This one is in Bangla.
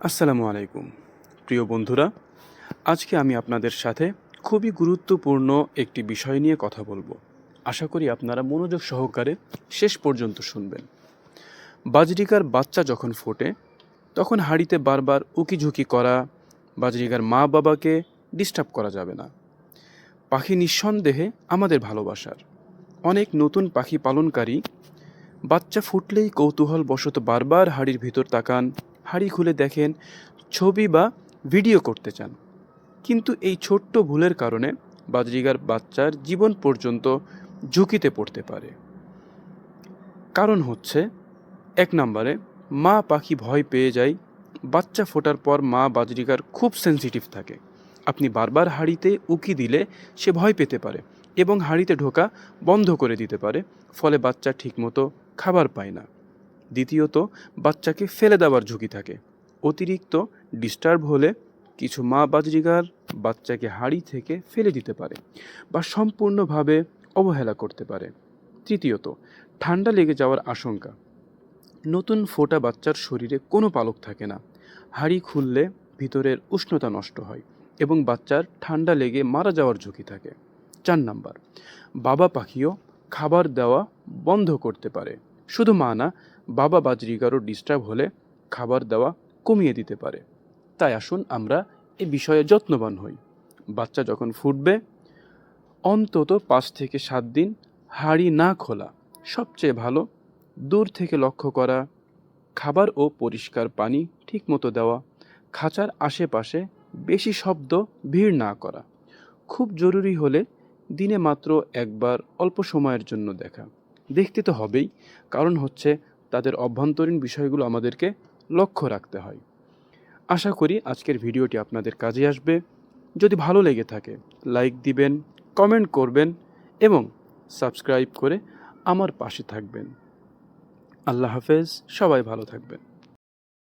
আসসালামু আলাইকুম প্রিয় বন্ধুরা, আজকে আমি আপনাদের সাথে খুবই গুরুত্বপূর্ণ একটি বিষয় নিয়ে কথা বলবো। আশা করি আপনারা মনোযোগ সহকারে শেষ পর্যন্ত শুনবেন। বাজরিকার বাচ্চা যখন ফোটে তখন হাঁড়িতে বারবার উকিঝুঁকি করা, বাজরিকার মা বাবাকে ডিস্টার্ব করা যাবে না। পাখি নিঃসন্দেহে আমাদের ভালোবাসার। অনেক নতুন পাখি পালনকারী বাচ্চা ফুটলেই কৌতূহলবশত বারবার হাঁড়ির ভিতর তাকান, হাঁড়ি খুলে দেখেন, ছবি বা ভিডিও করতে চান। কিন্তু এই ছোট্ট ভুলের কারণে বাজরিগার বাচ্চার জীবন পর্যন্ত ঝুঁকিতে পড়তে পারে। কারণ হচ্ছে, 1 নম্বরে, মা পাখি ভয় পেয়ে যায়। বাচ্চা ফোটার পর মা বাজরিগার খুব সেন্সিটিভ থাকে। আপনি বারবার হাঁড়িতে উকি দিলে সে ভয় পেতে পারে এবং হাঁড়িতে ঢোকা বন্ধ করে দিতে পারে, ফলে বাচ্চা ঠিকমতো খাবার পায় না। দ্বিতীয়ত, বাচ্চাকে ফেলে দেওয়ার ঝুঁকি থাকে। অতিরিক্ত ডিস্টার্ব হলে কিছু মা বাজরিগার বাচ্চাকে হাঁড়ি থেকে ফেলে দিতে পারে বা সম্পূর্ণভাবে অবহেলা করতে পারে। তৃতীয়ত, ঠান্ডা লেগে যাওয়ার আশঙ্কা। নতুন ফোটা বাচ্চার শরীরে কোনো পালক থাকে না। হাঁড়ি খুললে ভিতরের উষ্ণতা নষ্ট হয় এবং বাচ্চার ঠান্ডা লেগে মারা যাওয়ার ঝুঁকি থাকে। 4 নম্বর, বাবা পাখিও খাবার দেওয়া বন্ধ করতে পারে। শুধু মা না, বাবা বাজরিগারও ডিস্টার্ব হলে খাবার দেওয়া কমিয়ে দিতে পারে। তাই আসুন আমরা এ বিষয়ে যত্নবান হই। বাচ্চা যখন ফুটবে অন্তত 5 থেকে 7 দিন হাঁড়ি না খোলা সবচেয়ে ভালো। দূর থেকে লক্ষ্য করা, খাবার ও পরিষ্কার পানি ঠিকমতো দেওয়া, খাঁচার আশেপাশে বেশি শব্দ, ভিড় না করা। খুব জরুরি হলে দিনে মাত্র একবার অল্প সময়ের জন্য দেখা। দেখতে তো হবেই, কারণ হচ্ছে তাদের অভ্যন্তরীণ বিষয়গুলো আমাদেরকে লক্ষ্য রাখতে হয়। আশা করি আজকের ভিডিওটি আপনাদের কাজে আসবে। যদি ভালো লেগে থাকে লাইক দিবেন, কমেন্ট করবেন এবং সাবস্ক্রাইব করে আমার পাশে থাকবেন। আল্লাহ হাফেজ, সবাই ভালো থাকবেন।